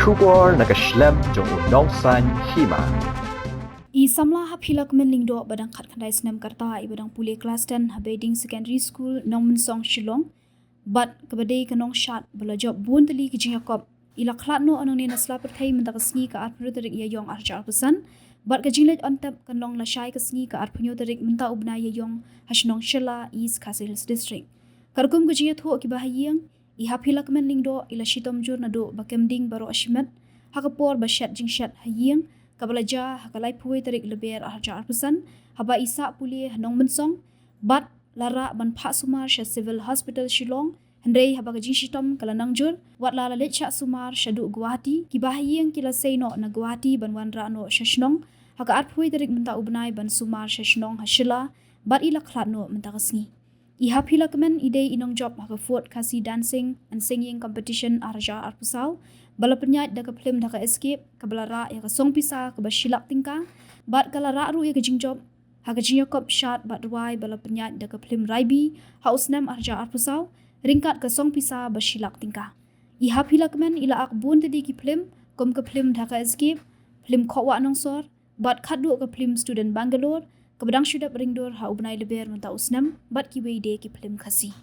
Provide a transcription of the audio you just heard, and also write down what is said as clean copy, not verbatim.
Shubor Nakashlem Jong Nongsain Hima. I samla hapilak menlingdo badang khat khandai snam karta I badang pule class 10 habeding secondary school Nongsain Shillong bat kabadai kanong shat bala job buntali ki Jingkren ila Khlad no anong ne nasla perthai mendak sngi ka arpru tarik ya yong arjar pesan bat ka jinglet ontap kanong la shai ka sngi ka arpunyo tarik menta ubna ya yong hasnong shela East Khasi district karkum ka jinget ho ki bahayeng I hapilak menlingdo ila shitom jur nado bakemding baro ashimat hakapor bashat jingshat hayeng kabalaja hakalai puai tarik leber arjar pesan haba isa puli hanong mensong bat lara ban pha sumar sha civil hospital Shillong hendai haba ka jingshitom kala nangjur wat lala let sha sumar shadu Guwahati ki bahayeng kila seino na Guwahati ban wanra no shashnong haka at puai tarik menta ubnai ban sumar shashnong hashila bat ila Khlad no menta kasngi I hapila kemen ide Nongjop haka fort Khasi dancing and singing competition arja arpusau bala penyat da ka film da ka escape ka balara ya ka song pisa ka bashilak tingka bat kala ra ru ya ka Jingkren haka Jingkren shot bat ruai bala penyat da ka film raibi hausnam arja arpusau ringkat ka song pisa bashilak tingka I hapila kemen ila akbun tadi ki film kom ka film da ka escape film khwa nongsor bat khadu ka film student Bangalore Kabadang syudap ringdor ha ubnai leber menta usnam bat ki weide ki film Khasi